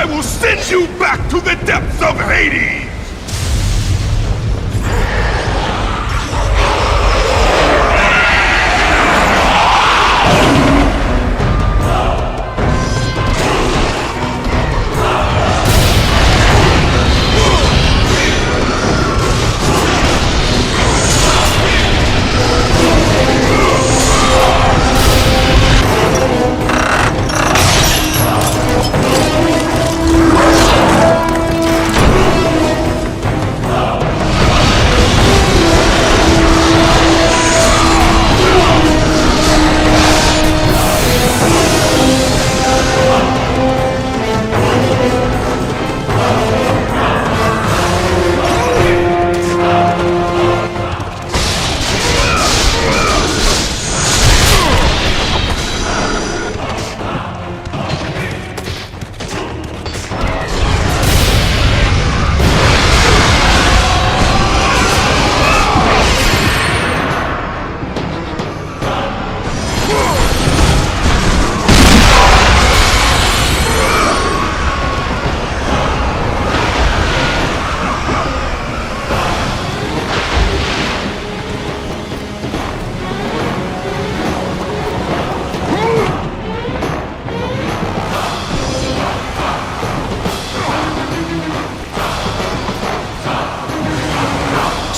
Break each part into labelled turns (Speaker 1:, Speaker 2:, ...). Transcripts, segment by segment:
Speaker 1: will send you back to the depths of Hades!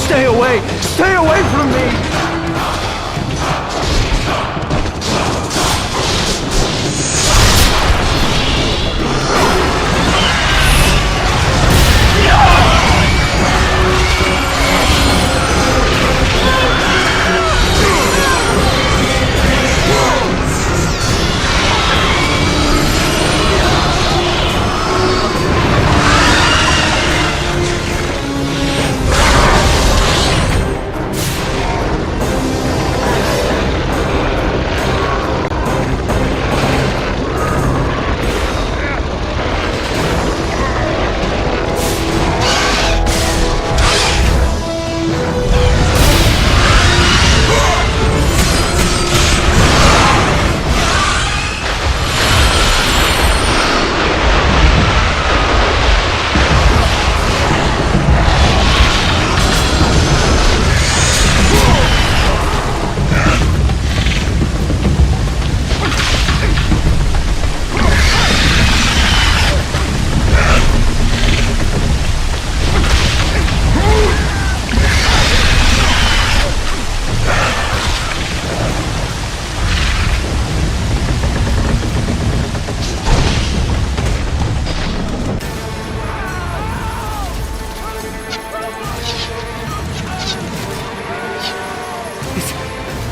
Speaker 2: Stay away! Stay away from me!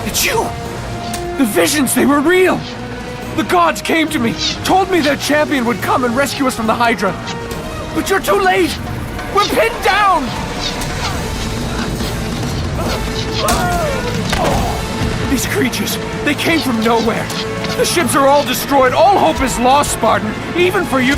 Speaker 2: It's you! The visions, they were real! The gods came to me, told me their champion would come and rescue us from the Hydra. But you're too late! We're pinned down! These creatures, they came from nowhere. The ships are all destroyed, all hope is lost, Spartan, even for you.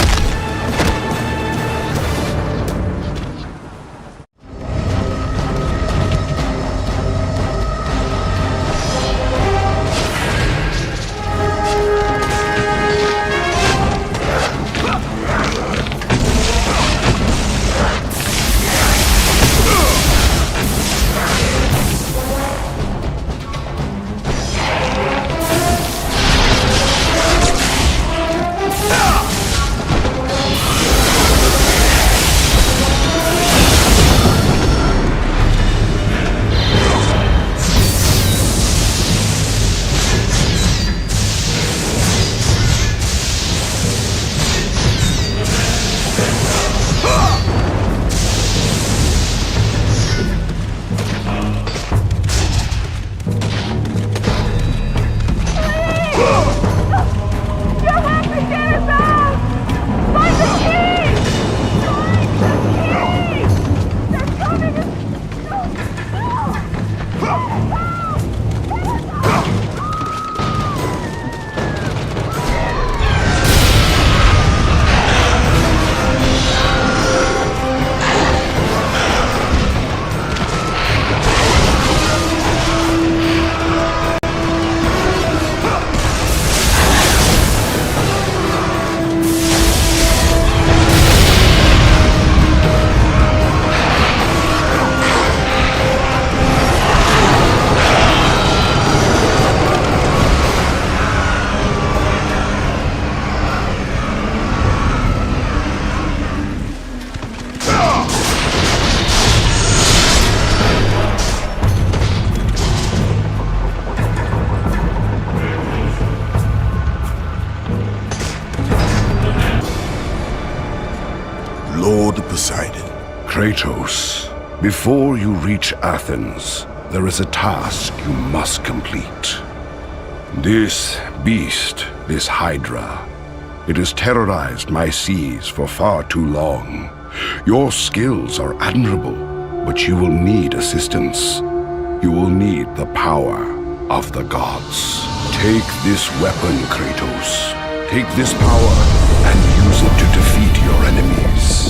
Speaker 3: Kratos, before you reach Athens, there is a task you must complete. This beast, this hydra, it has terrorized my seas for far too long. Your skills are admirable, but you will need assistance. You will need the power of the gods. Take this weapon, Kratos. Take this power and use it to defeat your enemies.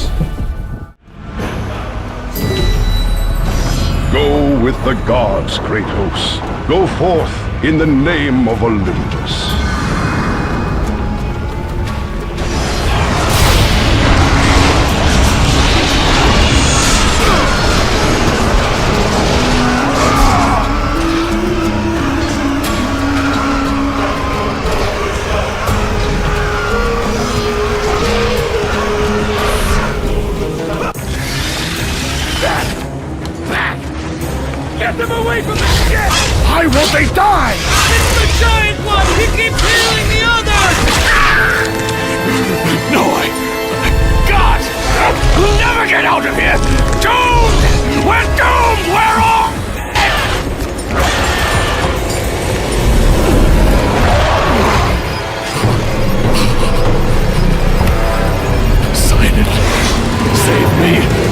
Speaker 3: Go with the gods, Kratos. Go forth in the name of Olympus.
Speaker 2: Get them away from the ship!
Speaker 3: Why won't they die?
Speaker 2: It's the giant one! He keeps healing the others! No way! God! We'll never get out of here! Doomed! We're doomed! We're all... Sign it. Save me.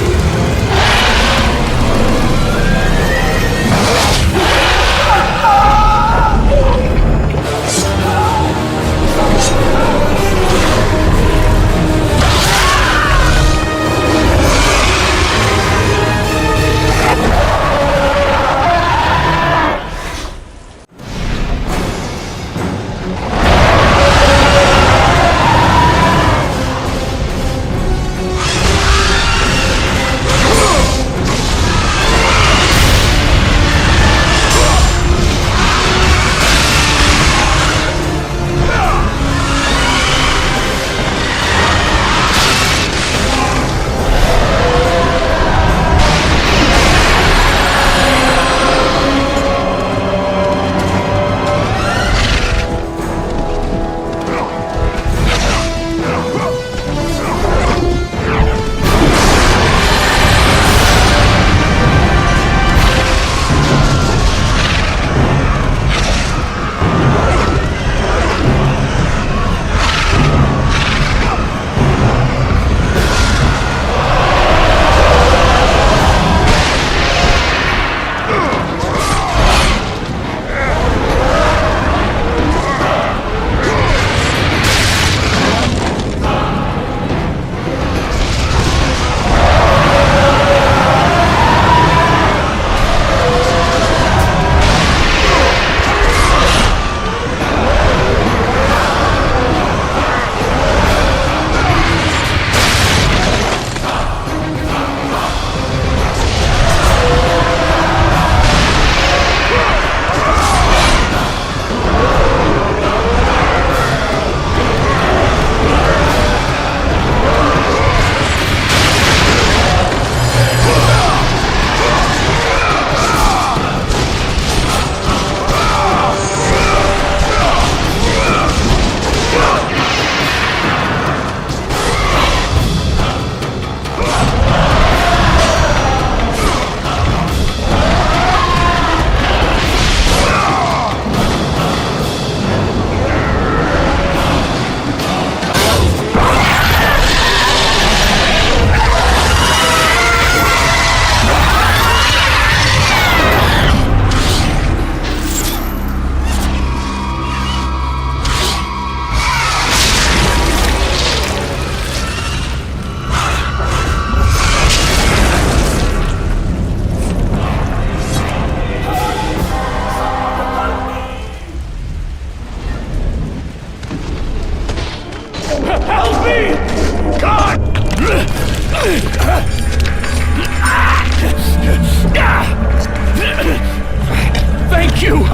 Speaker 2: Thank you!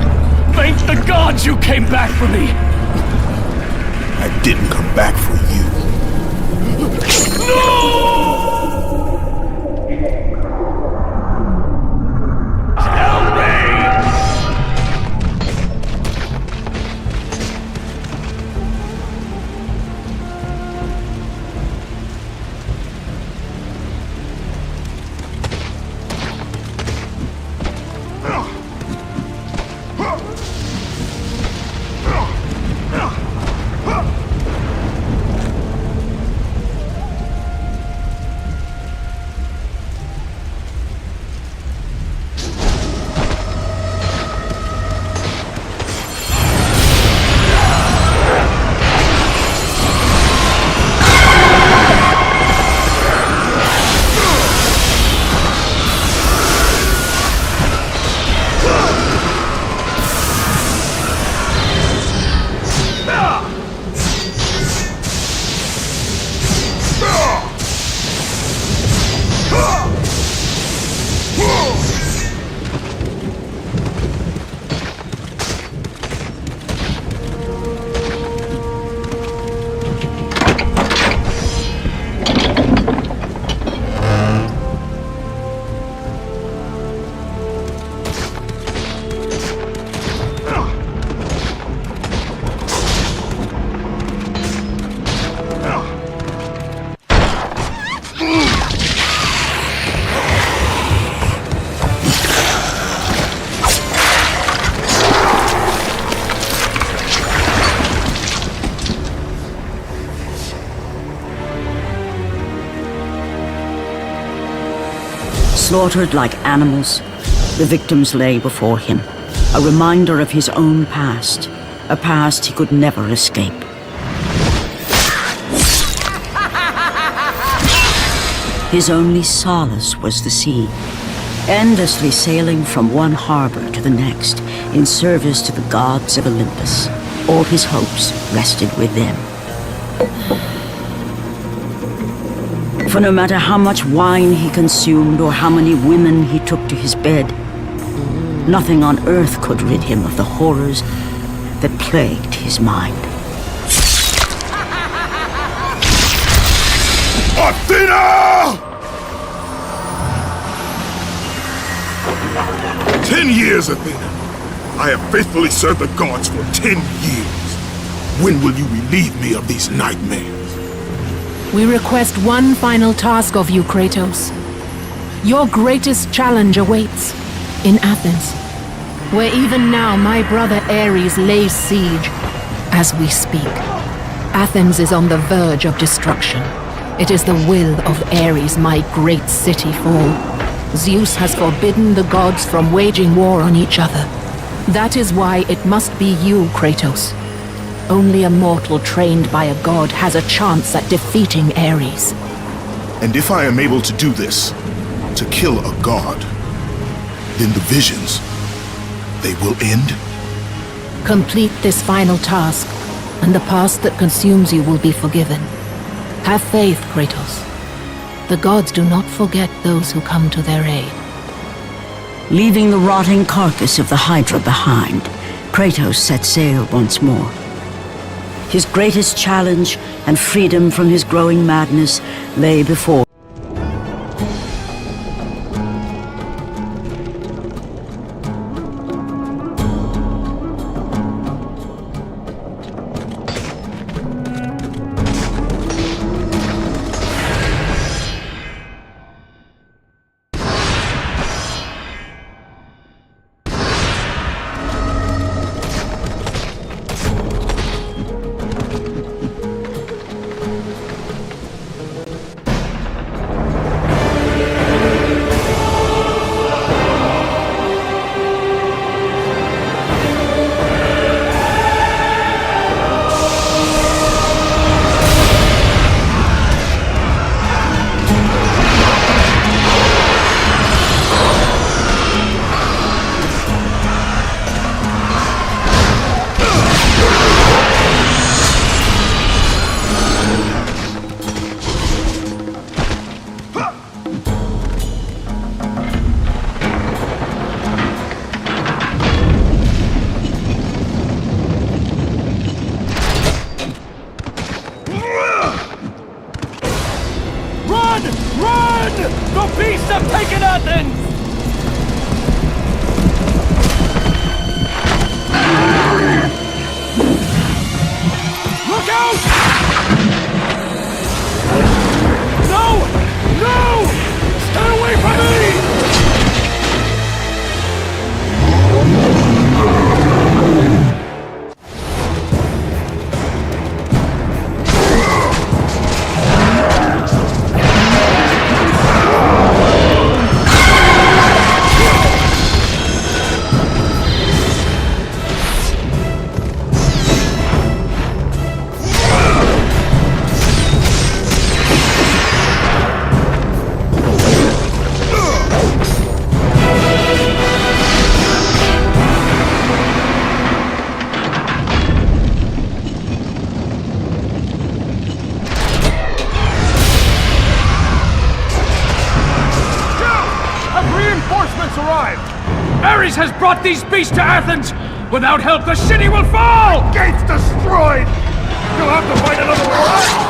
Speaker 2: Thank the gods you came back for me!
Speaker 4: I didn't come back for you.
Speaker 5: Slaughtered like animals, the victims lay before him, a reminder of his own past, a past he could never escape. His only solace was the sea, endlessly sailing from one harbor to the next in service to the gods of Olympus. All his hopes rested with them. For no matter how much wine he consumed or how many women he took to his bed, nothing on earth could rid him of the horrors that plagued his mind.
Speaker 1: Athena! 10 years, Athena. I have faithfully served the gods for 10 years. When will you relieve me of these nightmares?
Speaker 6: We request one final task of you, Kratos. Your greatest challenge awaits in Athens, where even now my brother Ares lays siege as we speak. Athens is on the verge of destruction. It is the will of Ares my great city fall. Zeus has forbidden the gods from waging war on each other. That is why it must be you, Kratos. Only a mortal trained by a god has a chance at defeating Ares.
Speaker 4: And if I am able to do this, to kill a god, then the visions, they will end?
Speaker 6: Complete this final task, and the past that consumes you will be forgiven. Have faith, Kratos. The gods do not forget those who come to their aid.
Speaker 5: Leaving the rotting carcass of the hydra behind, Kratos set sail once more. His greatest challenge and freedom from his growing madness lay before.
Speaker 2: The beasts have taken Athens! Look out! No! No! Stay away from me! Ares has brought these beasts to Athens! Without help, the city will fall!
Speaker 1: Gates destroyed! You'll have to fight another war!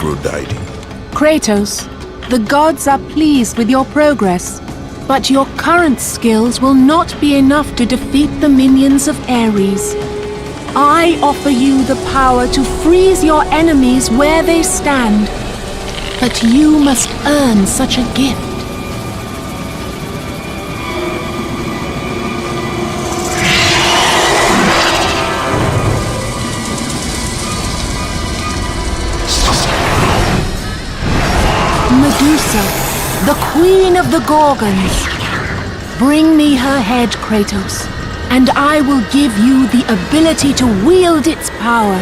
Speaker 1: Aphrodite.
Speaker 6: Kratos, the gods are pleased with your progress, but your current skills will not be enough to defeat the minions of Ares. I offer you the power to freeze your enemies where they stand, but you must earn such a gift. Medusa, the queen of the Gorgons. Bring me her head, Kratos, and I will give you the ability to wield its power.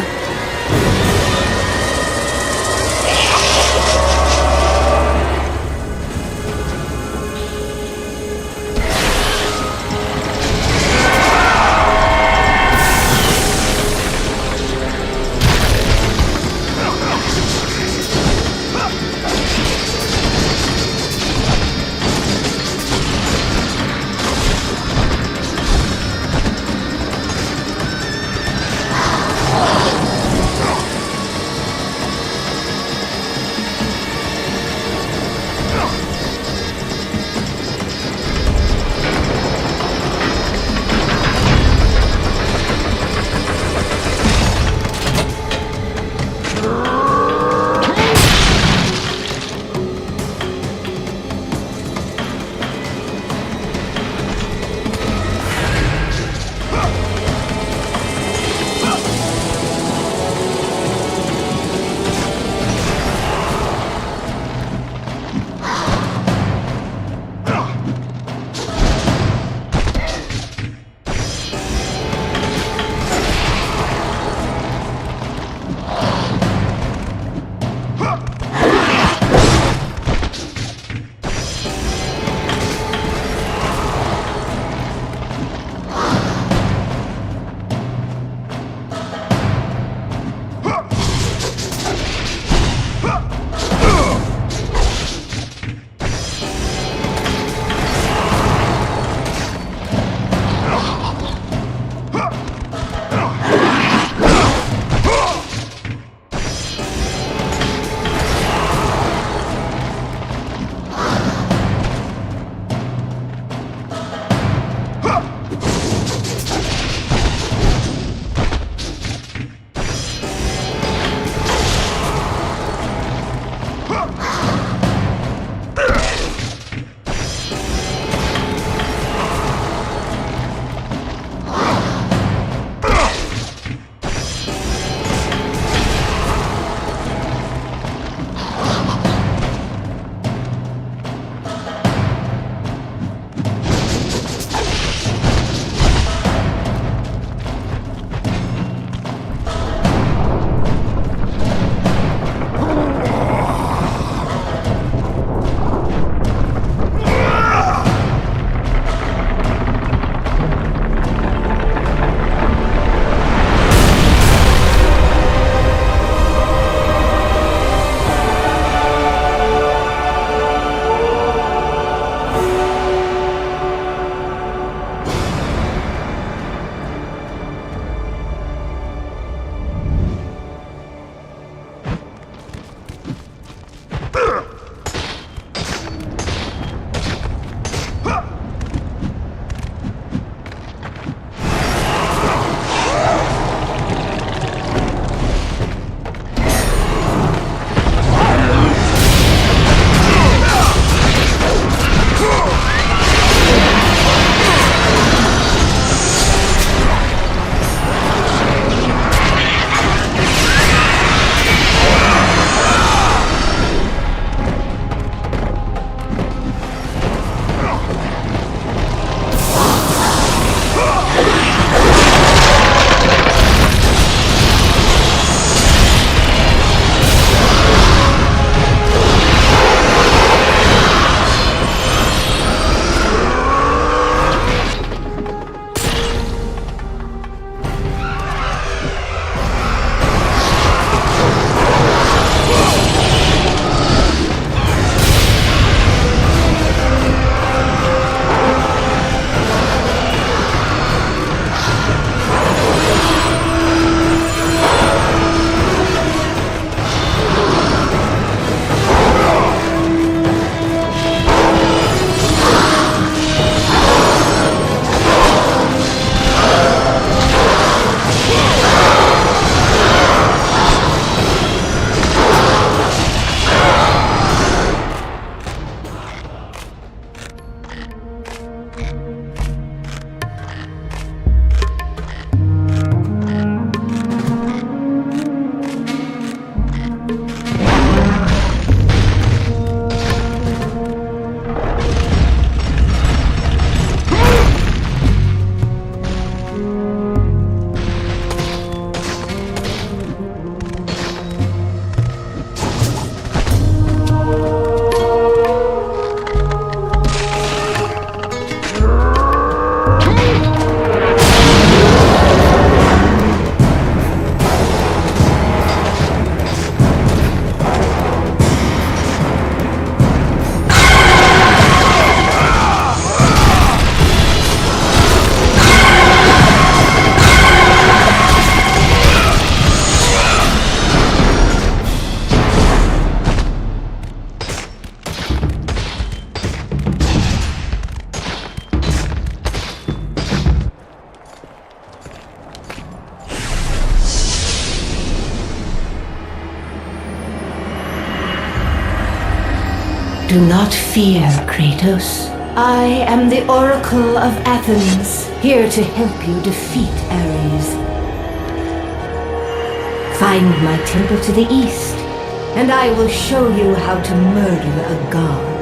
Speaker 7: Do not fear, Kratos. I am the Oracle of Athens, here to help you defeat Ares. Find my temple to the east, and I will show you how to murder a god.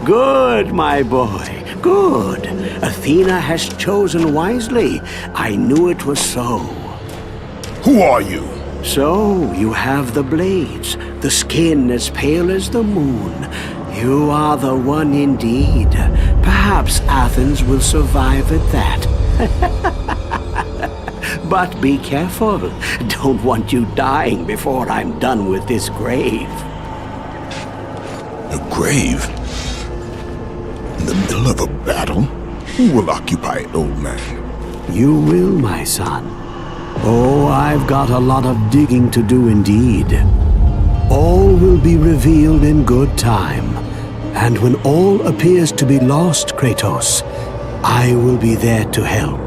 Speaker 8: Good, my boy, good. Athena has chosen wisely. I knew it was so.
Speaker 4: Who are you?
Speaker 8: So, you have the blades, the skin as pale as the moon. You are the one indeed. Perhaps Athens will survive at that. But be careful. Don't want you dying before I'm done with this grave.
Speaker 4: A grave? In the middle of a battle? Who will occupy it, old man?
Speaker 8: You will, my son. Oh, I've got a lot of digging to do indeed. All will be revealed in good time. And when all appears to be lost, Kratos, I will be there to help.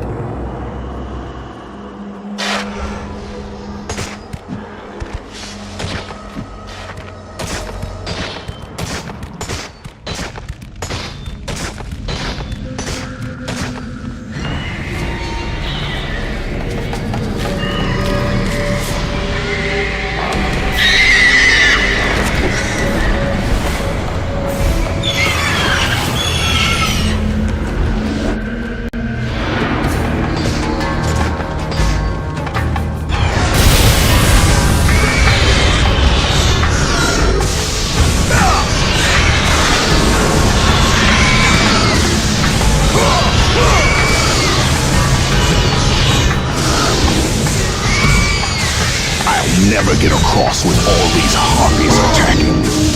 Speaker 4: never get across with all these harpies attacking.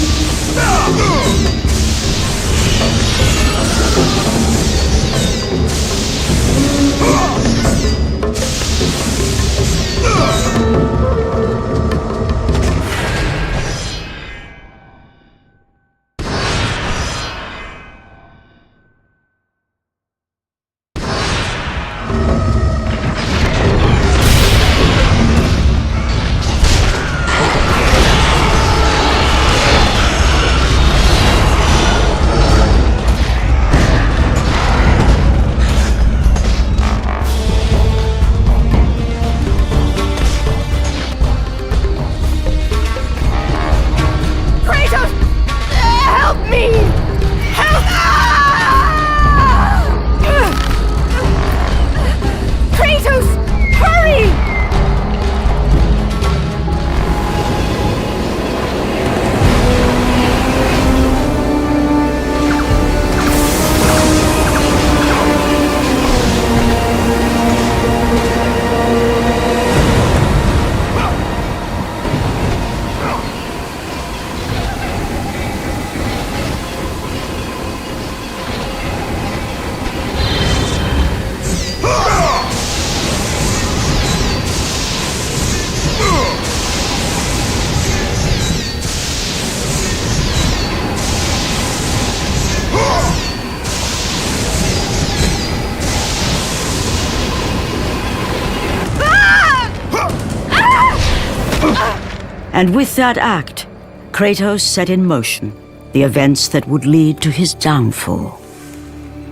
Speaker 5: And with that act, Kratos set in motion the events that would lead to his downfall.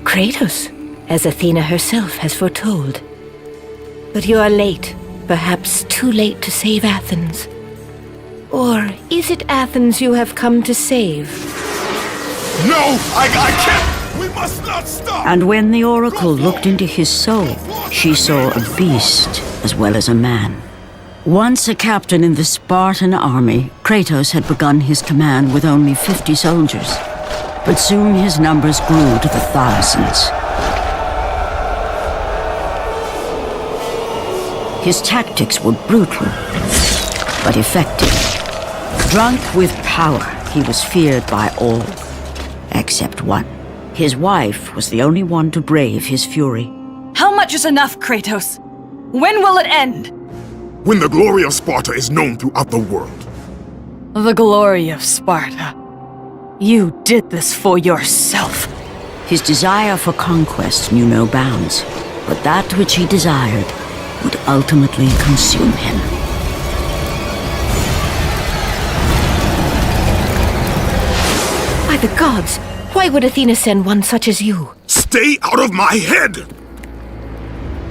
Speaker 7: Kratos, as Athena herself has foretold. But you are late, perhaps too late to save Athens. Or is it Athens you have come to save?
Speaker 1: No! I can't! We must not stop!
Speaker 5: And when the Oracle looked into his soul, she saw a beast as well as a man. Once a captain in the Spartan army, Kratos had begun his command with only 50 soldiers. But soon his numbers grew to the thousands. His tactics were brutal, but effective. Drunk with power, he was feared by all, except one. His wife was the only one to brave his fury.
Speaker 9: How much is enough, Kratos? When will it end?
Speaker 1: When the glory of Sparta is known throughout the world.
Speaker 9: The glory of Sparta. You did this for yourself.
Speaker 5: His desire for conquest knew no bounds, but that which he desired would ultimately consume him.
Speaker 7: By the gods, why would Athena send one such as you?
Speaker 1: Stay out of my head!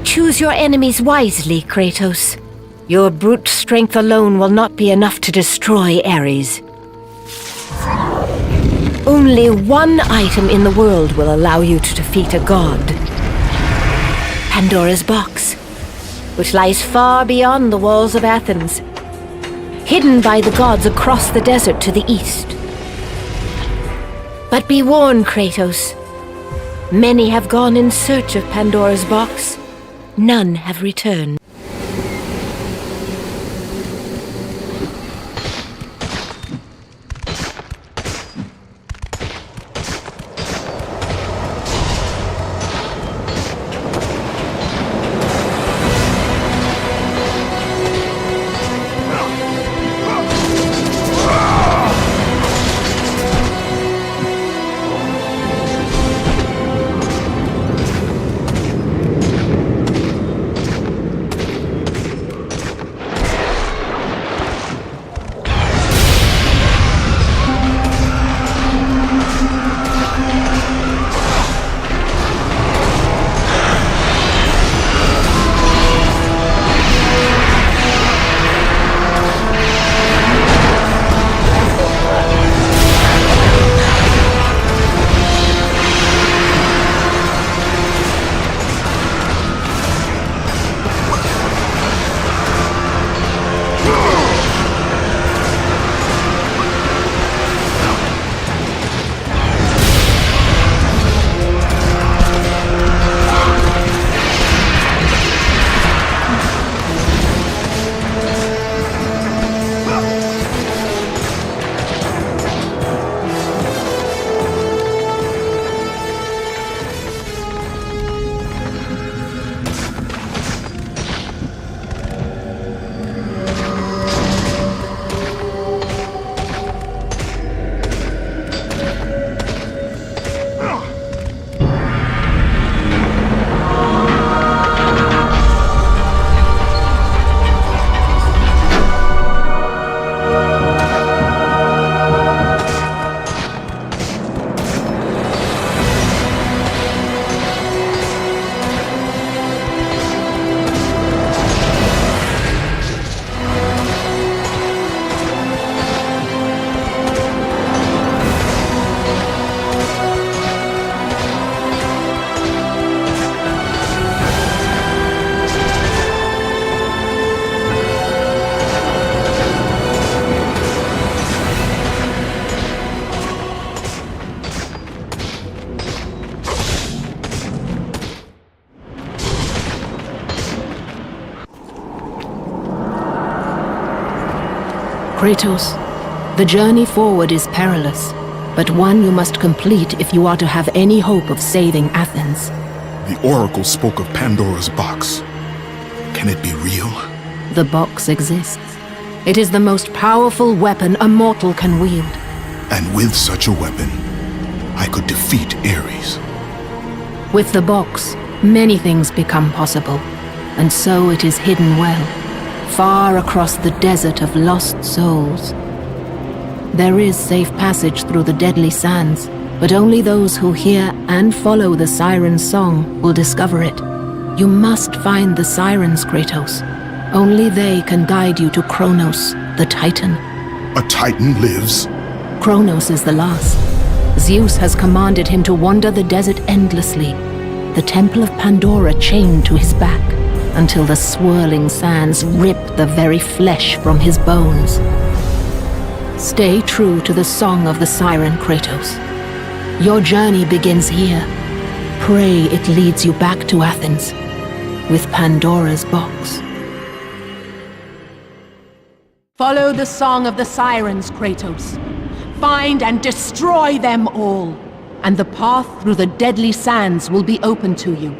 Speaker 7: Choose your enemies wisely, Kratos. Your brute strength alone will not be enough to destroy Ares. Only one item in the world will allow you to defeat a god. Pandora's box, which lies far beyond the walls of Athens, hidden by the gods across the desert to the east. But be warned, Kratos. Many have gone in search of Pandora's box. None have returned.
Speaker 6: Kratos, the journey forward is perilous, but one you must complete if you are to have any hope of saving Athens.
Speaker 4: The Oracle spoke of Pandora's box. Can it be real?
Speaker 6: The box exists. It is the most powerful weapon a mortal can wield.
Speaker 4: And with such a weapon, I could defeat Ares.
Speaker 6: With the box, many things become possible, and so it is hidden well, far across the desert of lost souls. There is safe passage through the deadly sands, but only those who hear and follow the siren's song will discover it. You must find the sirens, Kratos. Only they can guide you to Kronos, the Titan.
Speaker 4: A Titan lives?
Speaker 6: Kronos is the last. Zeus has commanded him to wander the desert endlessly, the temple of Pandora chained to his back, until the swirling sands rip the very flesh from his bones. Stay true to the song of the siren, Kratos. Your journey begins here. Pray it leads you back to Athens, with Pandora's box. Follow the song of the sirens, Kratos. Find and destroy them all, and the path through the deadly sands will be open to you.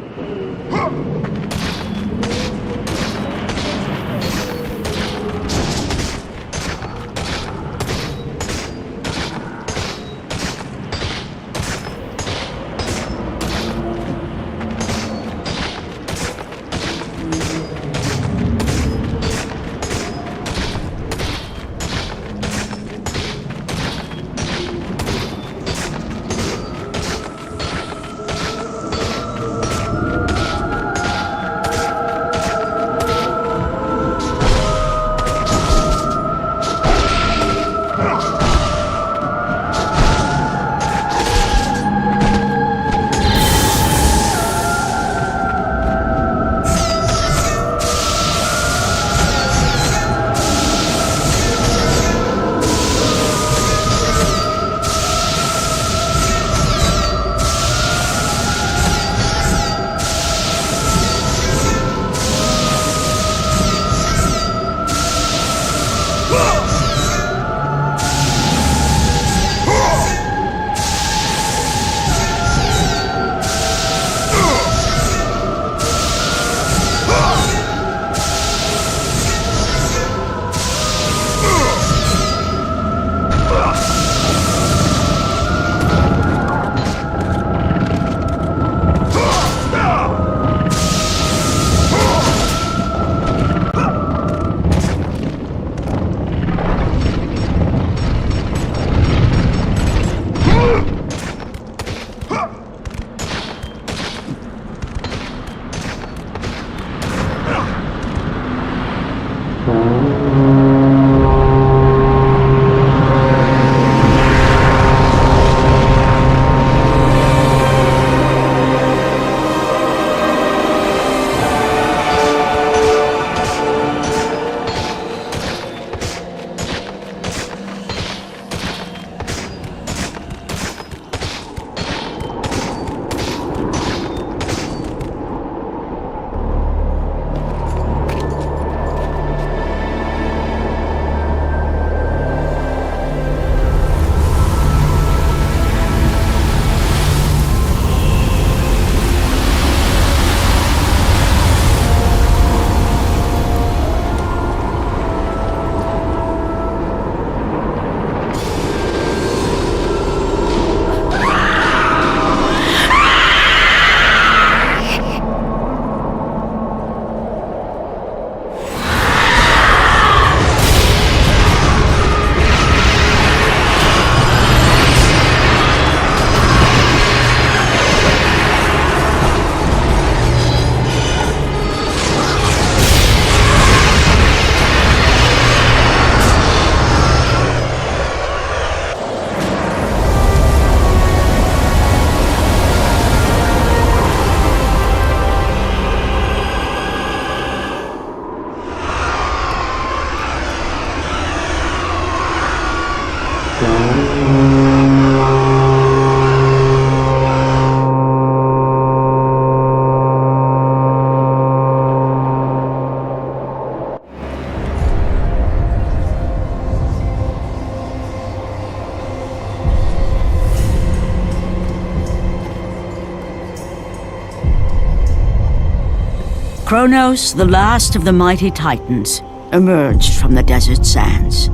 Speaker 5: Kronos, the last of the mighty Titans, emerged from the desert sands.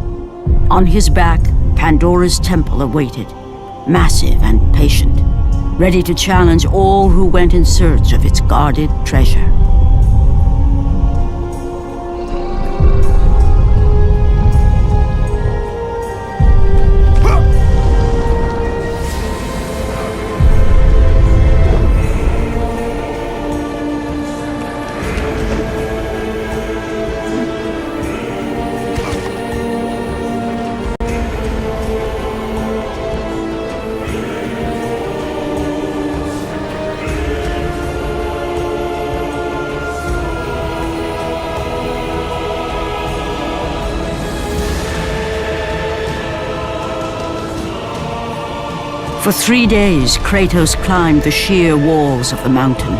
Speaker 5: On his back, Pandora's temple awaited, massive and patient, ready to challenge all who went in search of its guarded treasure. For 3 days, Kratos climbed the sheer walls of the mountain.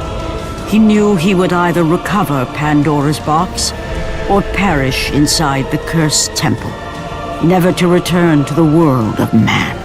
Speaker 5: He knew he would either recover Pandora's box or perish inside the cursed temple, never to return to the world of man.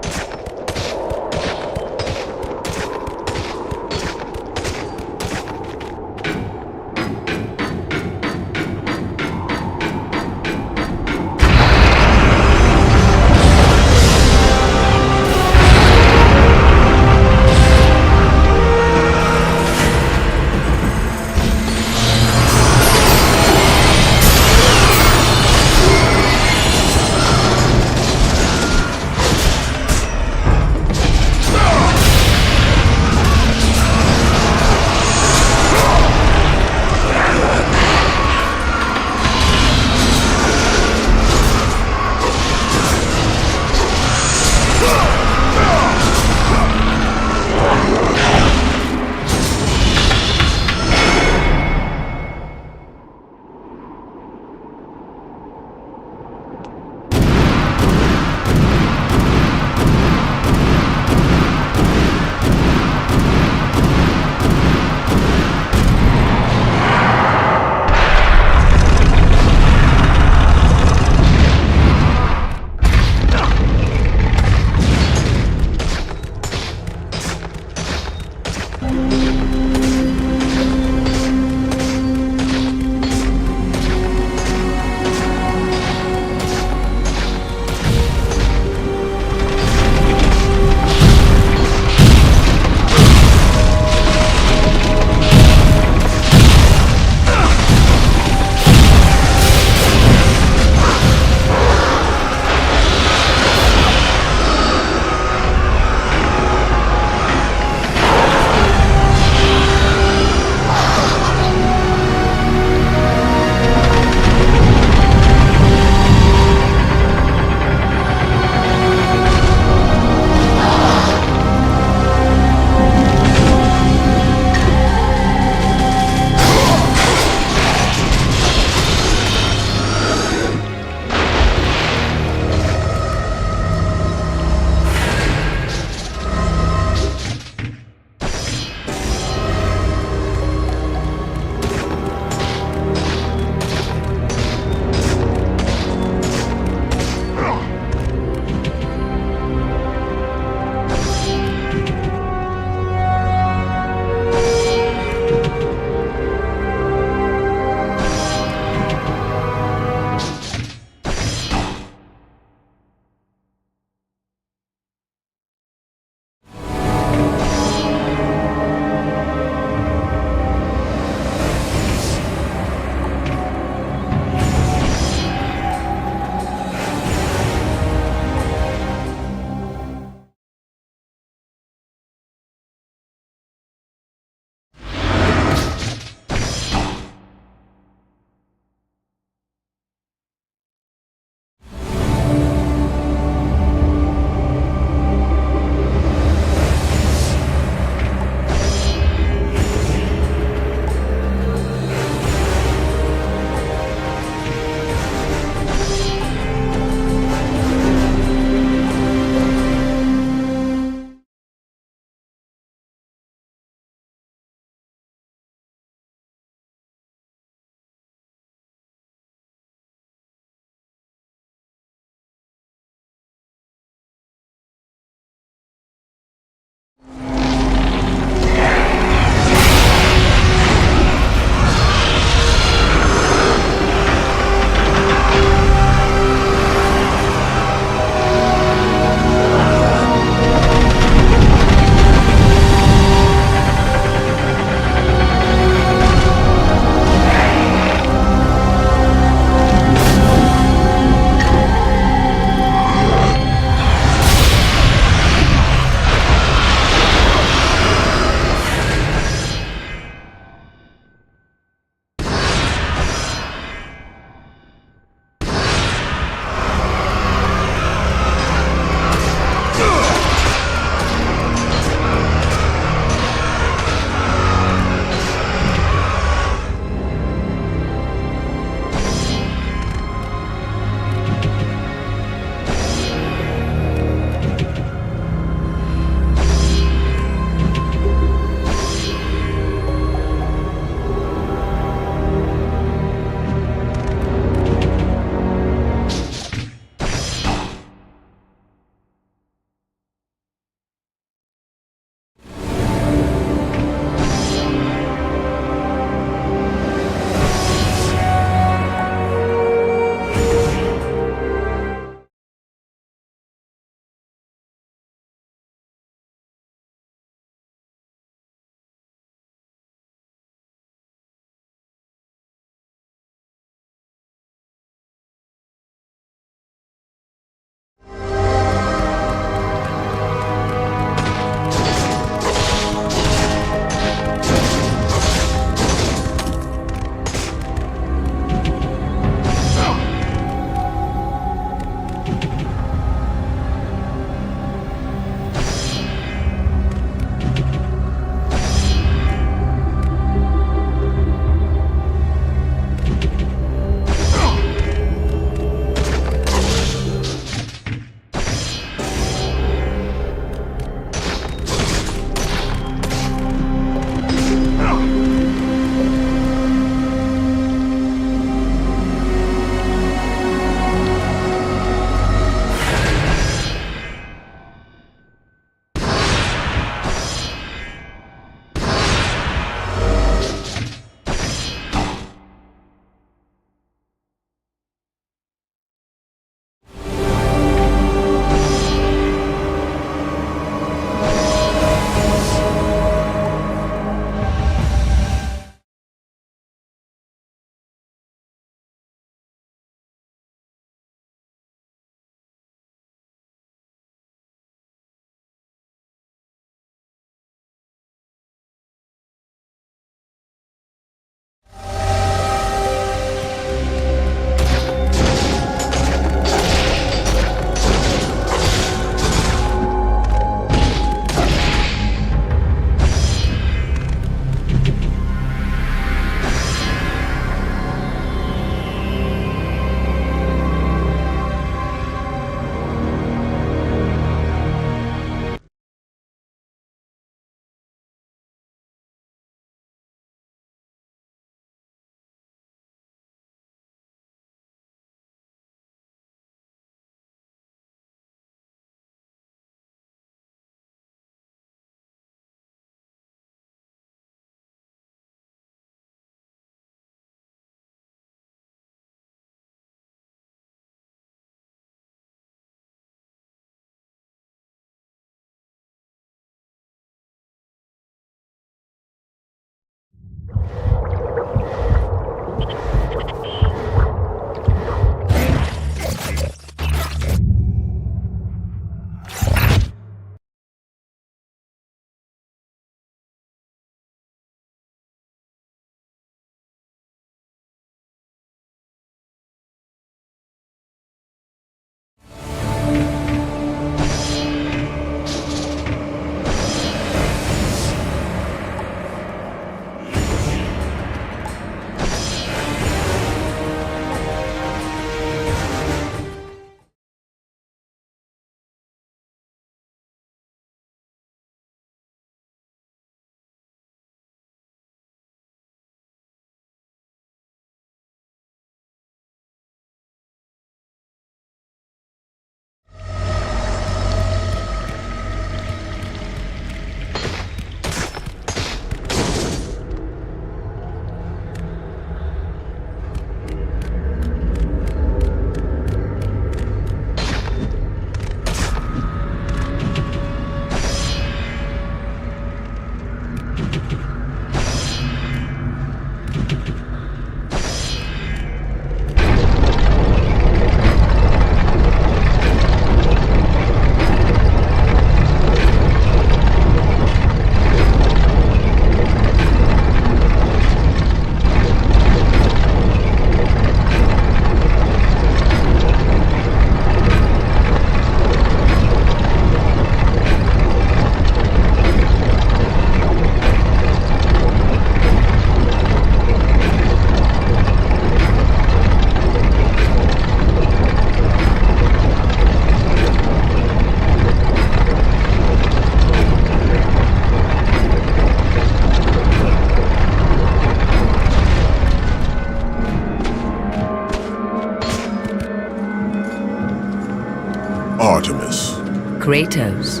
Speaker 4: Artemis.
Speaker 10: Kratos,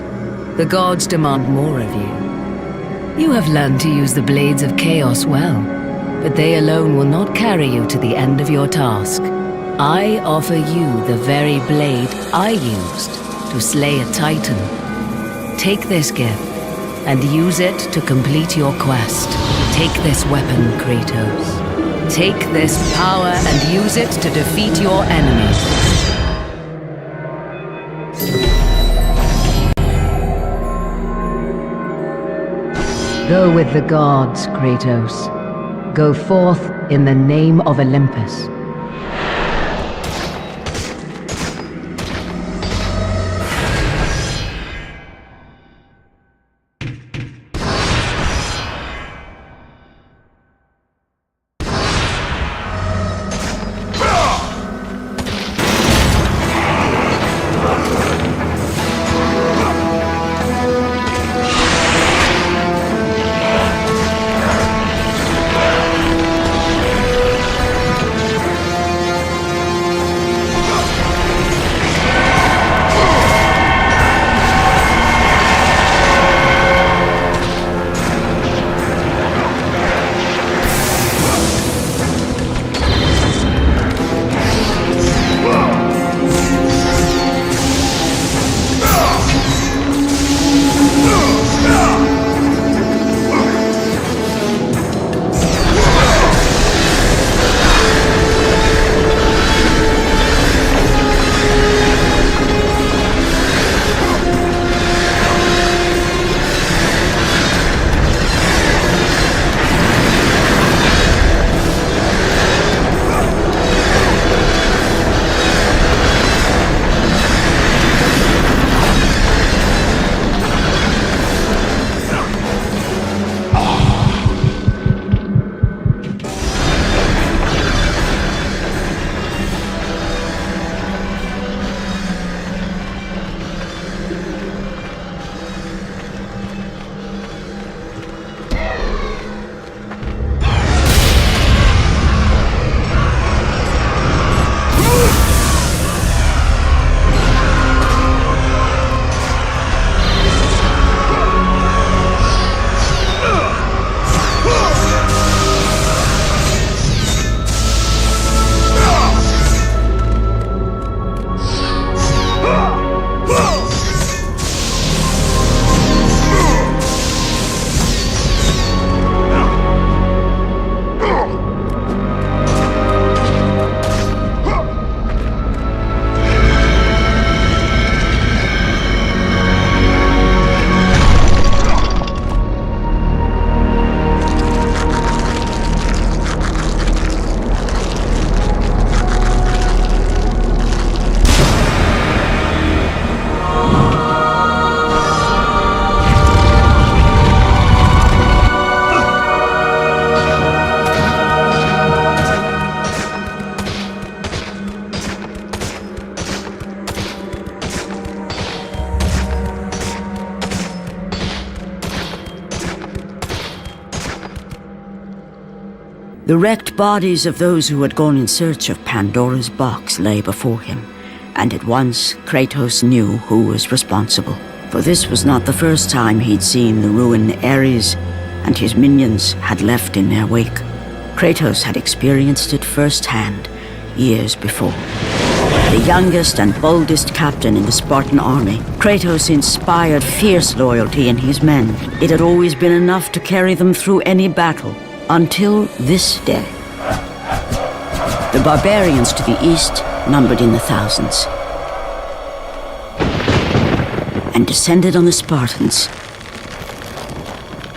Speaker 10: the gods demand more of you. You have learned to use the blades of chaos well, but they alone will not carry you to the end of your task. I offer you the very blade I used to slay a titan. Take this gift and use it to complete your quest. Take this weapon, Kratos. Take this power and use it to defeat your enemies. Go with the gods, Kratos. Go forth in the name of Olympus.
Speaker 5: The wrecked bodies of those who had gone in search of Pandora's box lay before him, and at once Kratos knew who was responsible. For this was not the first time he'd seen the ruin Ares and his minions had left in their wake. Kratos had experienced it firsthand years before. The youngest and boldest captain in the Spartan army, Kratos inspired fierce loyalty in his men. It had always been enough to carry them through any battle. Until this day. The barbarians to the east numbered in the thousands, and descended on the Spartans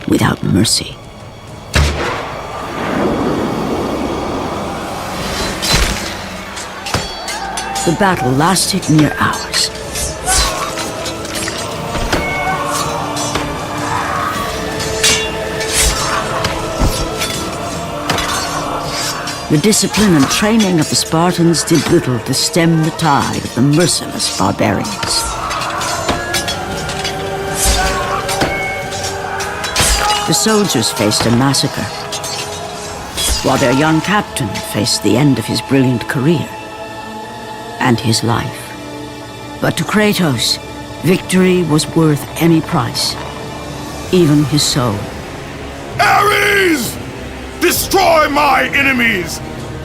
Speaker 5: without mercy. The battle lasted mere hours. The discipline and training of the Spartans did little to stem the tide of the merciless barbarians. The soldiers faced a massacre, while their young captain faced the end of his brilliant career and his life. But to Kratos, victory was worth any price, even his soul.
Speaker 1: Ares! Destroy my enemies,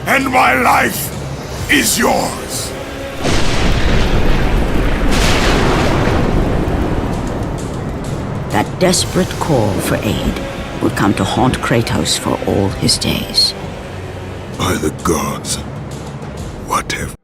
Speaker 1: and my life is yours!
Speaker 5: That desperate call for aid would come to haunt Kratos for all his days.
Speaker 1: By the gods, what have...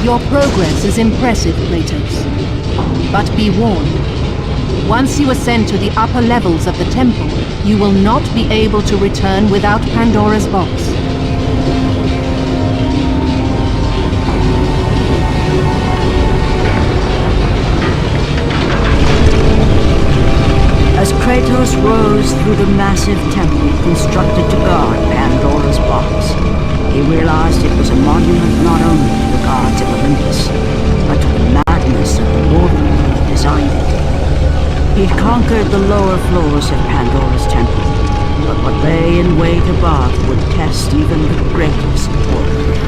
Speaker 6: Your progress is impressive, Kratos. But be warned. Once you ascend to the upper levels of the temple, you will not be able to return without Pandora's box.
Speaker 5: As Kratos rose through the massive temple constructed to guard Pandora's box, he realized it was a monument not only to the gods of Olympus, but to the madness of the warrior who designed it. He'd conquered the lower floors of Pandora's temple, but what lay in wait above would test even the greatest warrior.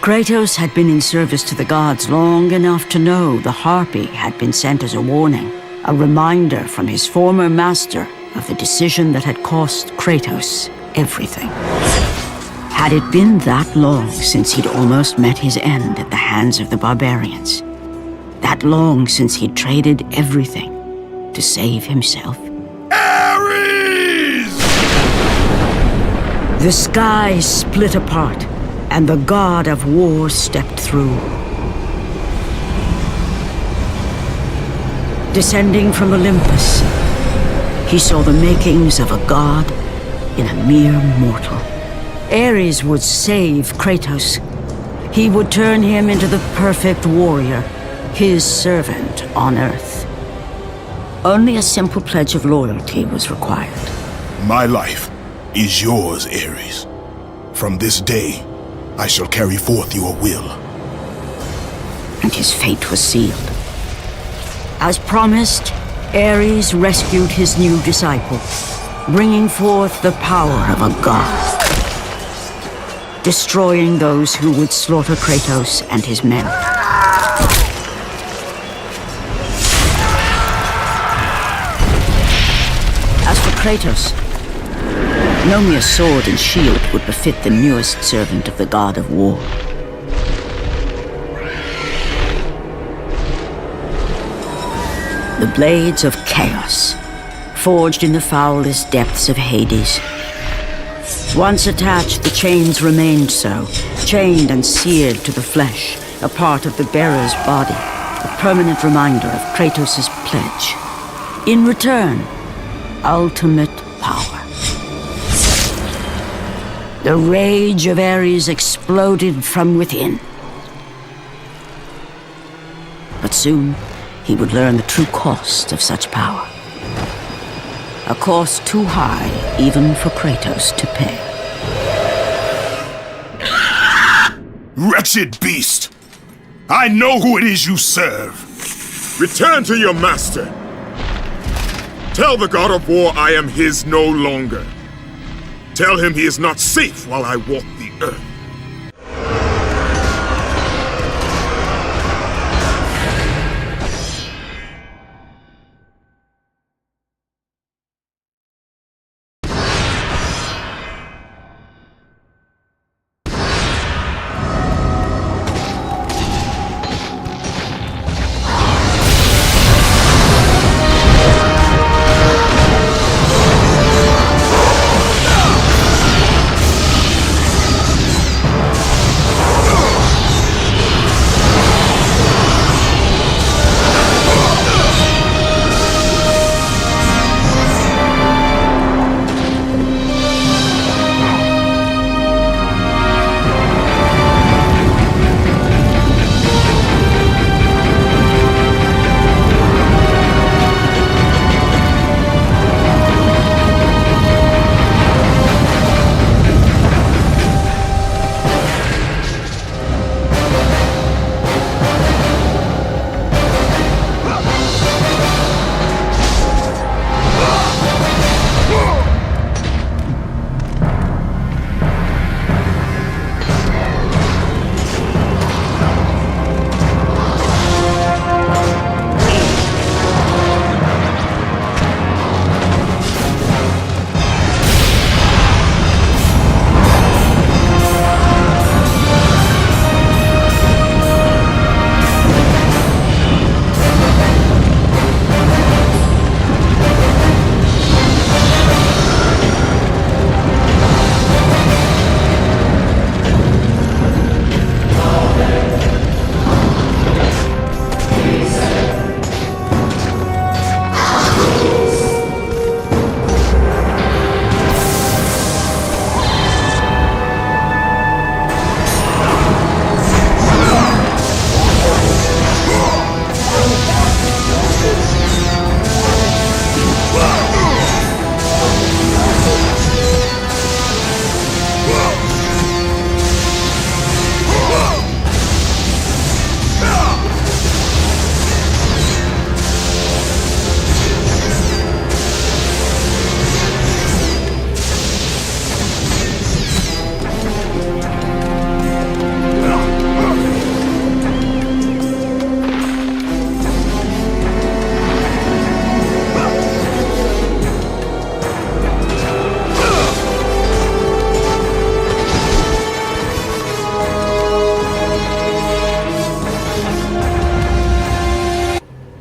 Speaker 5: Kratos had been in service to the gods long enough to know the Harpy had been sent as a warning, a reminder from his former master of the decision that had cost Kratos everything. Had it been that long since he'd almost met his end at the hands of the barbarians? That long since he'd traded everything to save himself?
Speaker 1: Ares!
Speaker 5: The sky split apart, and the god of war stepped through. Descending from Olympus, he saw the makings of a god in a mere mortal. Ares would save Kratos. He would turn him into the perfect warrior, his servant on Earth. Only a simple pledge of loyalty was required.
Speaker 4: My life is yours, Ares. From this day, I shall carry forth your will.
Speaker 5: And his fate was sealed. As promised, Ares rescued his new disciple, bringing forth the power of a god, destroying those who would slaughter Kratos and his men. As for Kratos, no mere sword and shield would befit the newest servant of the god of war. The blades of chaos, forged in the foulest depths of Hades. Once attached, the chains remained so, chained and seared to the flesh, a part of the bearer's body, a permanent reminder of Kratos' pledge. In return, ultimate power. The rage of Ares exploded from within. But soon, he would learn the true cost of such power. A cost too high even for Kratos to pay.
Speaker 1: Wretched beast! I know who it is you serve! Return to your master! Tell the god of war I am his no longer. Tell him he is not safe while I walk the earth.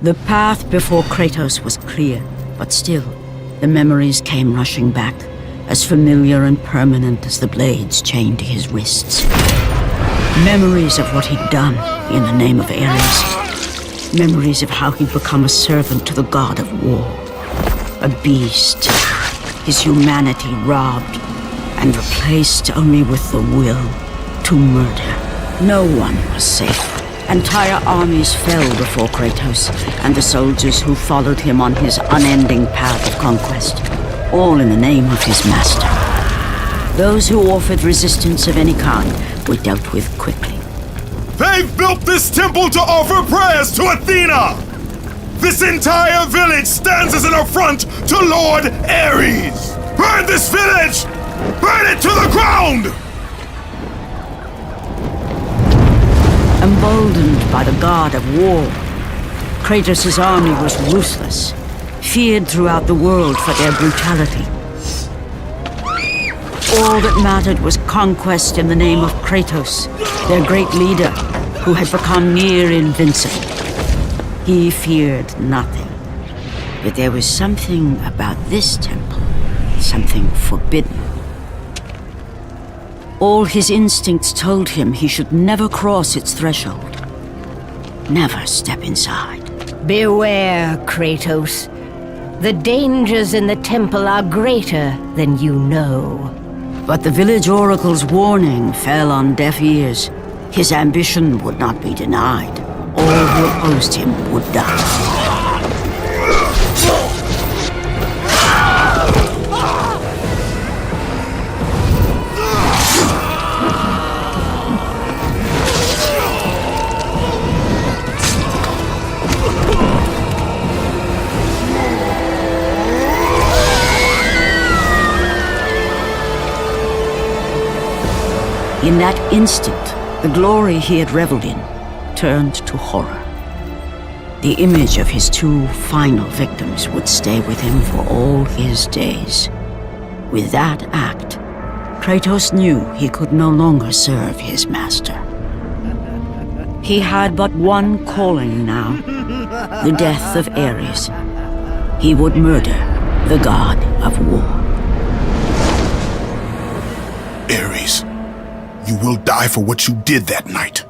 Speaker 5: The path before Kratos was clear, but still, the memories came rushing back, as familiar and permanent as the blades chained to his wrists. Memories of what he'd done in the name of Ares. Memories of how he'd become a servant to the god of war. A beast, his humanity robbed and replaced only with the will to murder. No one was safe. Entire armies fell before Kratos and the soldiers who followed him on his unending path of conquest, all in the name of his master. Those who offered resistance of any kind were dealt with quickly.
Speaker 1: They've built this temple to offer prayers to Athena! This entire village stands as an affront to Lord Ares! Burn this village! Burn it to the ground!
Speaker 5: Emboldened by the god of war, Kratos' army was ruthless, feared throughout the world for their brutality. All that mattered was conquest in the name of Kratos, their great leader, who had become near invincible. He feared nothing. But there was something about this temple, something forbidden. All his instincts told him he should never cross its threshold. Never step inside.
Speaker 7: Beware, Kratos. The dangers in the temple are greater than you know.
Speaker 5: But the village oracle's warning fell on deaf ears. His ambition would not be denied. All who opposed him would die. In that instant, the glory he had reveled in turned to horror. The image of his two final victims would stay with him for all his days. With that act, Kratos knew he could no longer serve his master. He had but one calling now, the death of Ares. He would murder the god of war.
Speaker 4: Ares, you will die for what you did that night.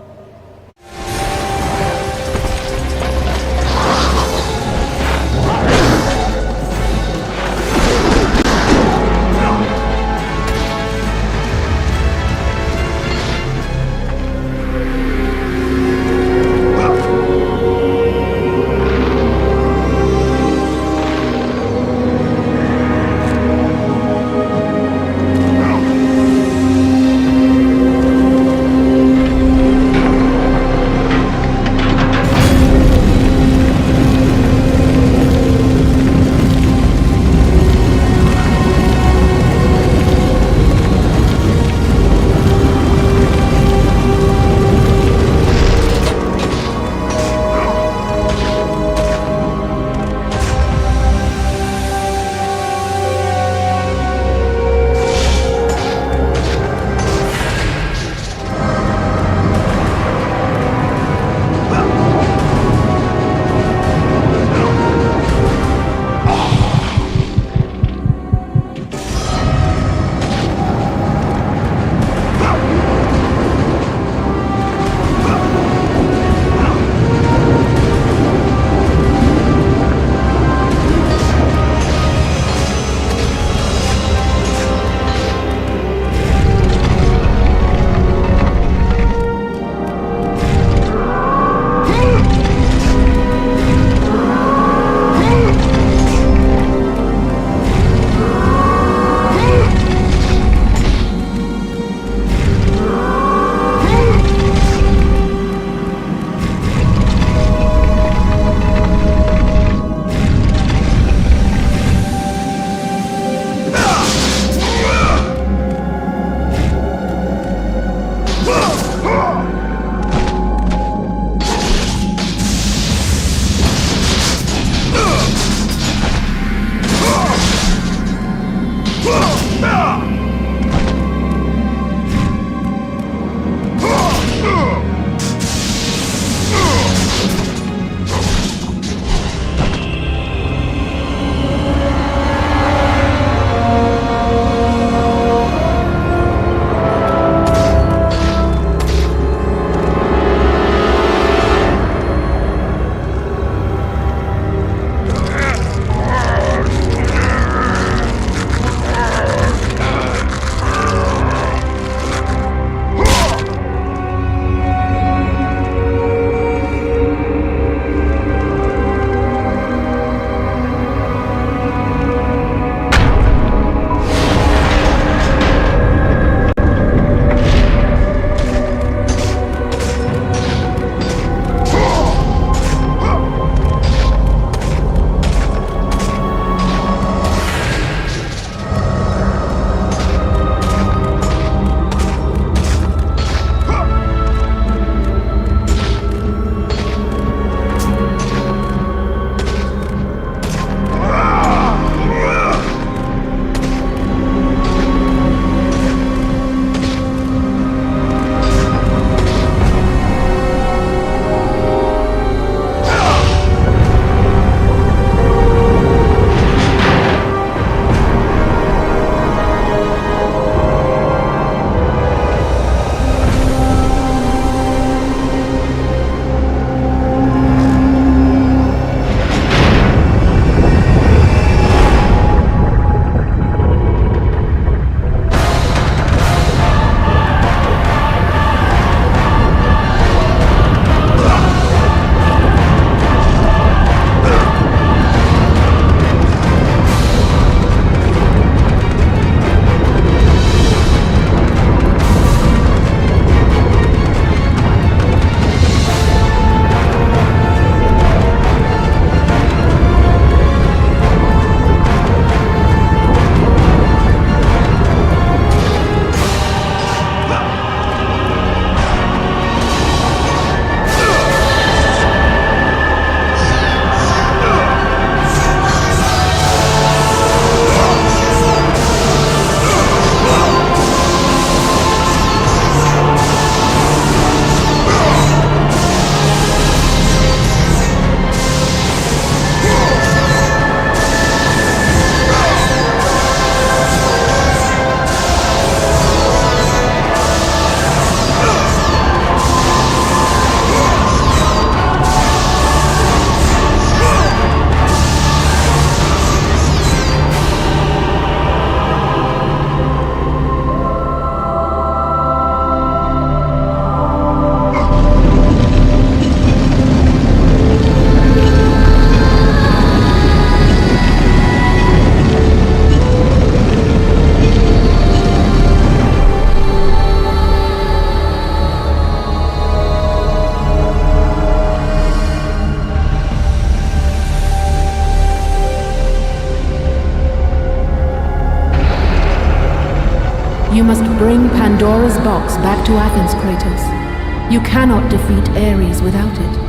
Speaker 6: Pandora's box back to Athens, Kratos. You cannot defeat Ares without it.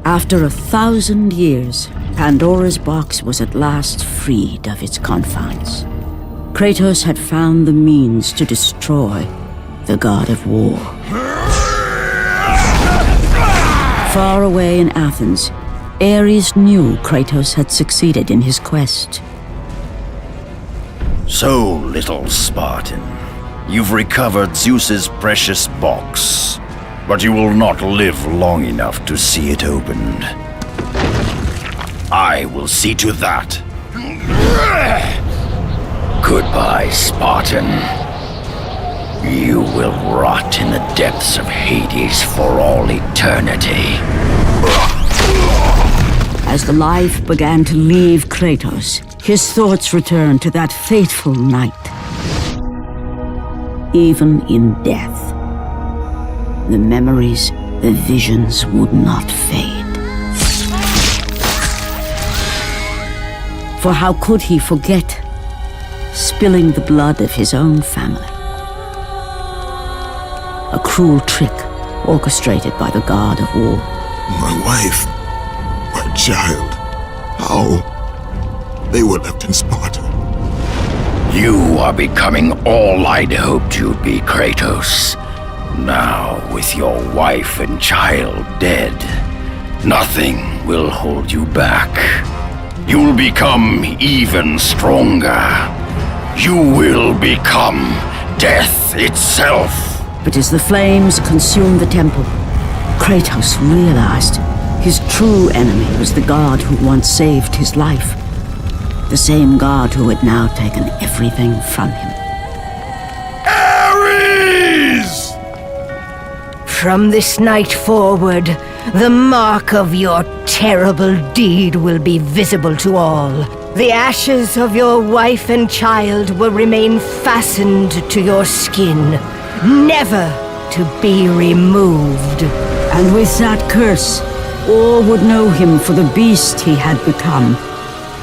Speaker 5: After 1,000 years, Pandora's box was at last freed of its confines. Kratos had found the means to destroy the god of war. Far away in Athens, Ares knew Kratos had succeeded in his quest.
Speaker 11: So, little Spartan, you've recovered Zeus's precious box, but you will not live long enough to see it opened. I will see to that. Goodbye, Spartan. You will rot in the depths of Hades for all eternity.
Speaker 5: As the life began to leave Kratos, his thoughts returned to that fateful night. Even in death, the memories, the visions would not fade. For how could he forget spilling the blood of his own family? A cruel trick orchestrated by the god of war.
Speaker 4: My wife, my child, how? They were left in Sparta.
Speaker 11: You are becoming all I'd hoped you'd be, Kratos. Now, with your wife and child dead, nothing will hold you back. You'll become even stronger. You will become death itself.
Speaker 5: But as the flames consumed the temple, Kratos realized his true enemy was the god who once saved his life. The same god who had now taken everything from him.
Speaker 1: Ares!
Speaker 7: From this night forward, the mark of your terrible deed will be visible to all. The ashes of your wife and child will remain fastened to your skin, never to be removed.
Speaker 5: And with that curse, all would know him for the beast he had become.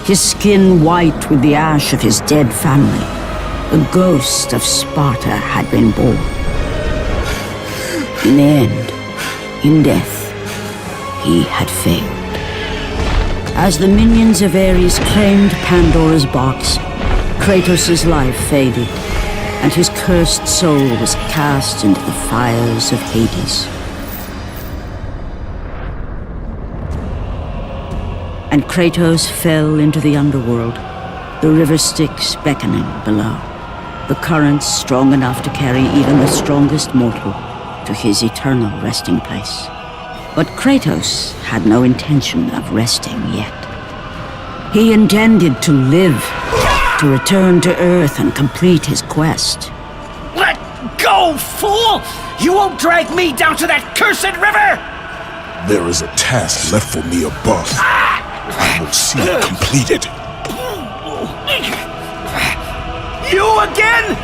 Speaker 5: His skin white with the ash of his dead family. The ghost of Sparta had been born. In the end, in death, he had failed. As the minions of Ares claimed Pandora's box, Kratos' life faded, and his cursed soul was cast into the fires of Hades. And Kratos fell into the underworld, the river Styx beckoning below, the currents strong enough to carry even the strongest mortal to his eternal resting place. But Kratos had no intention of resting yet. He intended to live, to return to Earth and complete his quest.
Speaker 2: Let go, fool! You won't drag me down to that cursed river!
Speaker 4: There is a task left for me above. I will see it completed.
Speaker 2: You again?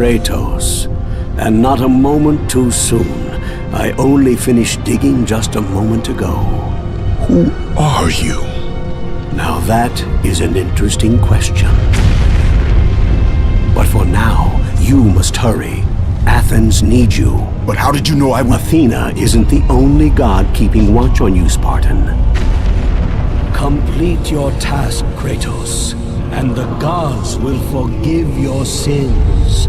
Speaker 8: Kratos. And not a moment too soon. I only finished digging just a moment ago.
Speaker 4: Who are you?
Speaker 8: Now that is an interesting question. But for now, you must hurry. Athens needs you.
Speaker 4: But how did you know I would...
Speaker 8: Athena isn't the only god keeping watch on you, Spartan. Complete your task, Kratos, and the gods will forgive your sins.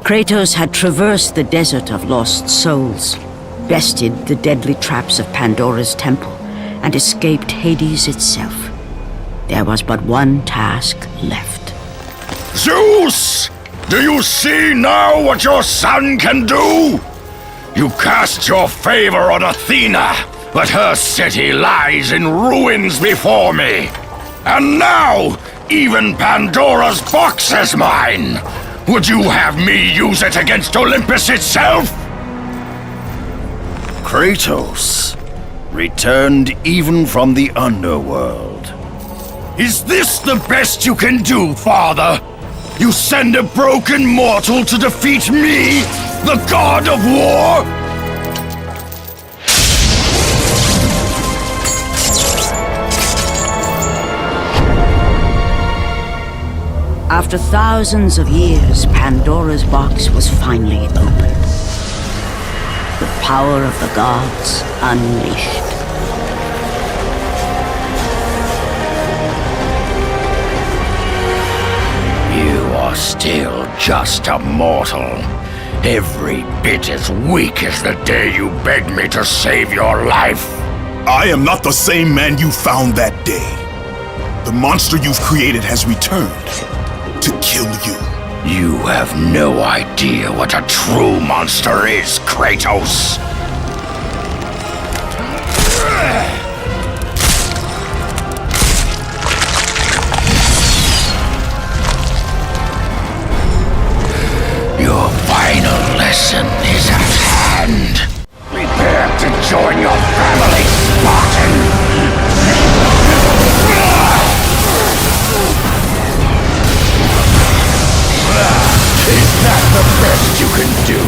Speaker 5: Kratos had traversed the desert of lost souls, bested the deadly traps of Pandora's temple, and escaped Hades itself. There was but one task left.
Speaker 11: Zeus! Do you see now what your son can do? You cast your favor on Athena, but her city lies in ruins before me. And now, even Pandora's box is mine! Would you have me use it against Olympus itself? Kratos, returned even from the underworld. Is this the best you can do, father? You send a broken mortal to defeat me, the god of war?
Speaker 5: After thousands of years, Pandora's box was finally opened. The power of the gods unleashed.
Speaker 11: You are still just a mortal. Every bit as weak as the day you begged me to save your life.
Speaker 4: I am not the same man you found that day. The monster you've created has returned to kill you.
Speaker 11: You have no idea what a true monster is, Kratos. Your final lesson is at hand. Prepare to join your family, Spartan! Is that the best you can do?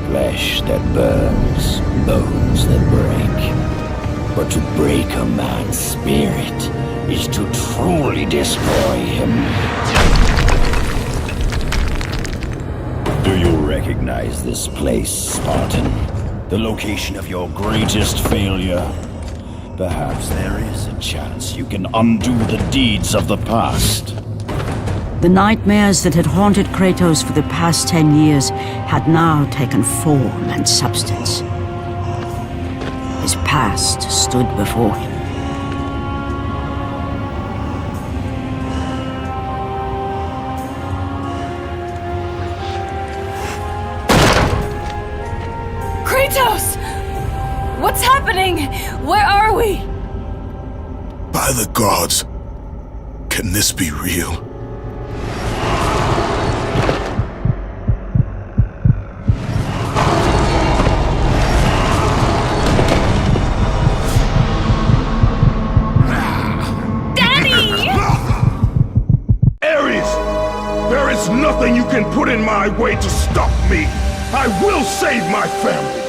Speaker 11: Flesh that burns, bones that break. But to break a man's spirit is to truly destroy him. Do you recognize this place, Spartan? The location of your greatest failure? Perhaps there is a chance you can undo the deeds of the past.
Speaker 5: The nightmares that had haunted Kratos for the past 10 years had now taken form and substance. His past stood before him.
Speaker 9: Kratos! What's happening? Where are we?
Speaker 4: By the gods, can this be real?
Speaker 1: Nothing you can put in my way to stop me. I will save my family.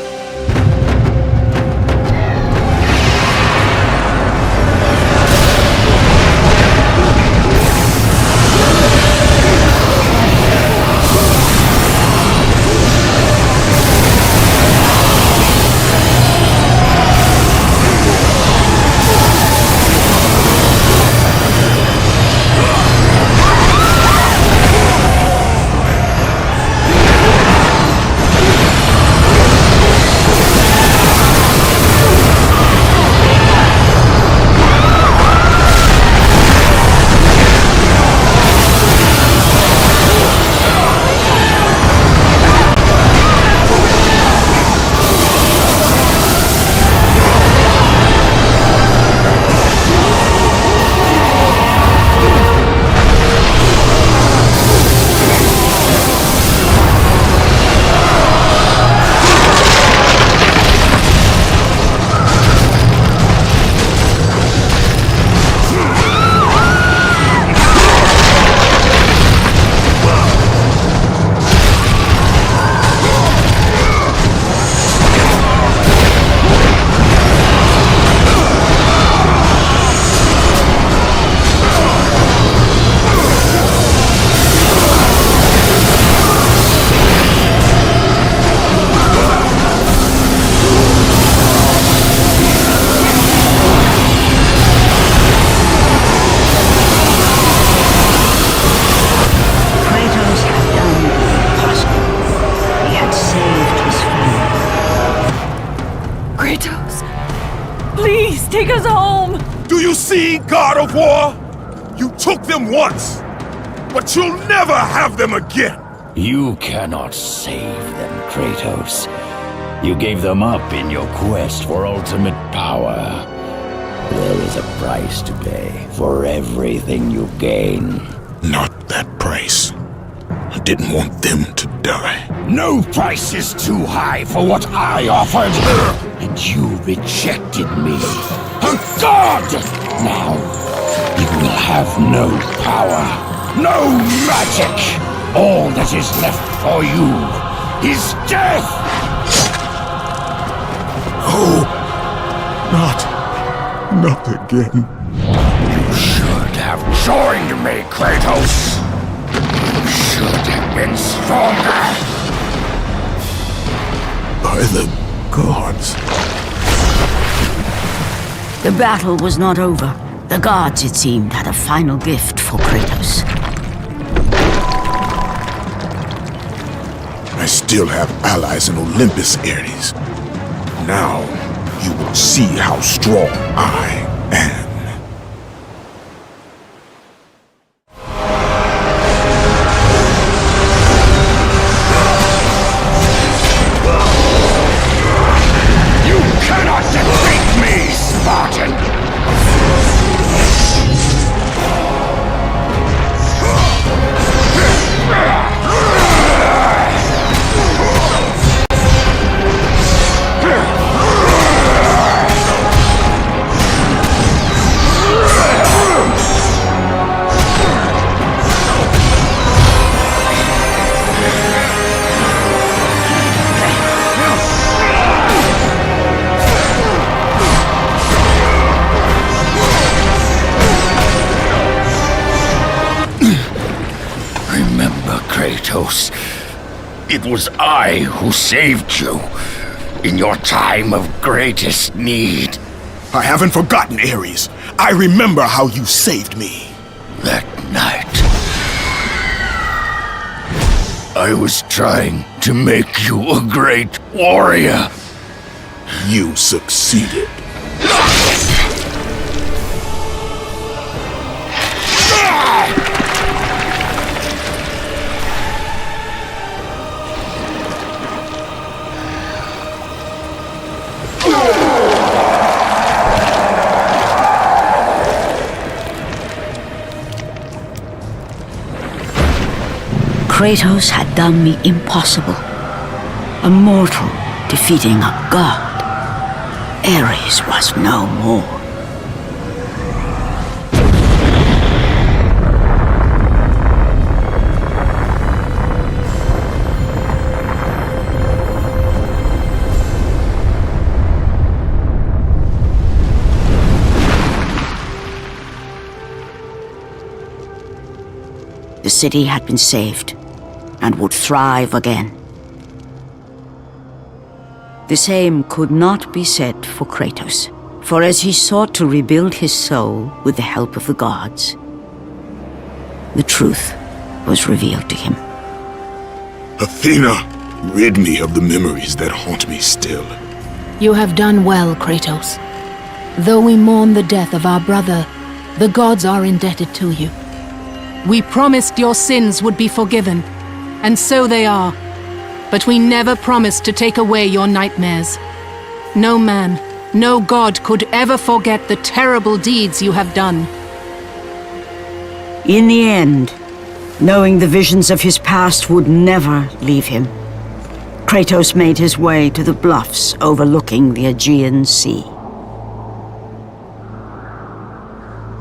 Speaker 9: Take us home!
Speaker 1: Do you see, God of War? You took them once, but you'll never have them again!
Speaker 11: You cannot save them, Kratos. You gave them up in your quest for ultimate power. There is a price to pay for everything you gain.
Speaker 4: Not that price. I didn't want them to die.
Speaker 11: No price is too high for what I offered, and you rejected me. A god! Now, you will have no power, no magic. All that is left for you is death!
Speaker 4: Oh, not again.
Speaker 11: You should have joined me, Kratos. You should have been stronger.
Speaker 4: By the gods.
Speaker 5: The battle was not over. The gods, it seemed, had a final gift for Kratos.
Speaker 4: I still have allies in Olympus, Ares. Now, you will see how strong I am.
Speaker 11: Kratos. It was I who saved you in your time of greatest need.
Speaker 4: I haven't forgotten, Ares. I remember how you saved me.
Speaker 11: That night, I was trying to make you a great warrior.
Speaker 4: You succeeded.
Speaker 5: Kratos had done the impossible. A mortal defeating a god. Ares was no more. The city had been saved and would thrive again. The same could not be said for Kratos, for as he sought to rebuild his soul with the help of the gods, the truth was revealed to him.
Speaker 4: Athena, rid me of the memories that haunt me still.
Speaker 6: You have done well, Kratos. Though we mourn the death of our brother, the gods are indebted to you. We promised your sins would be forgiven, and so they are. But we never promised to take away your nightmares. No man, no god could ever forget the terrible deeds you have done.
Speaker 5: In the end, knowing the visions of his past would never leave him, Kratos made his way to the bluffs overlooking the Aegean Sea.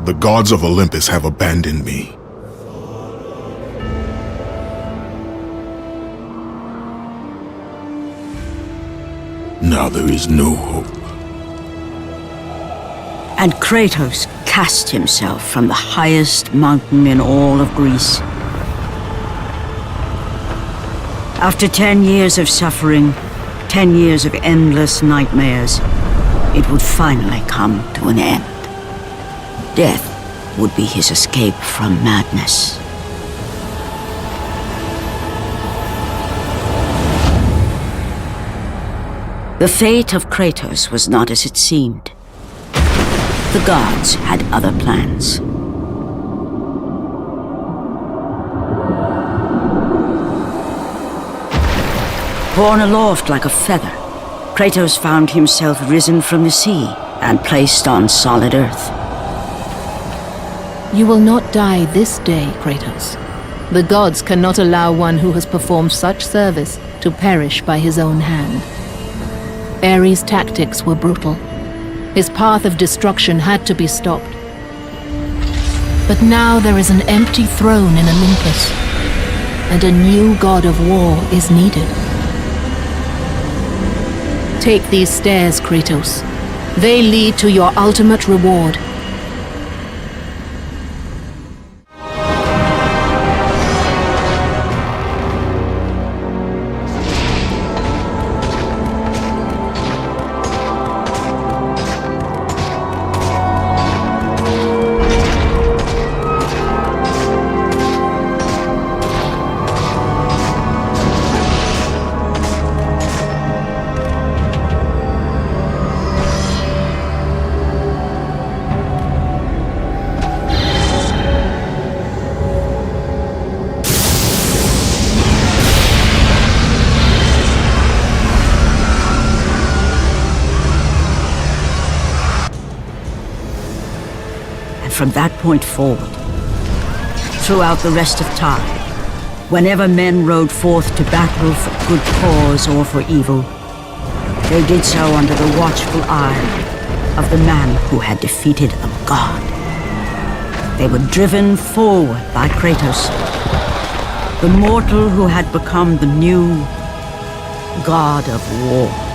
Speaker 4: The gods of Olympus have abandoned me. Now there is no hope.
Speaker 5: And Kratos cast himself from the highest mountain in all of Greece. After 10 years of suffering, 10 years of endless nightmares, it would finally come to an end. Death would be his escape from madness. The fate of Kratos was not as it seemed. The gods had other plans. Borne aloft like a feather, Kratos found himself risen from the sea and placed on solid earth.
Speaker 6: You will not die this day, Kratos. The gods cannot allow one who has performed such service to perish by his own hand. Ares' tactics were brutal. His path of destruction had to be stopped. But now there is an empty throne in Olympus, and a new god of war is needed. Take these stairs, Kratos. They lead to your ultimate reward.
Speaker 5: From that point forward, throughout the rest of time, whenever men rode forth to battle for good cause or for evil, they did so under the watchful eye of the man who had defeated a god. They were driven forward by Kratos, the mortal who had become the new god of war.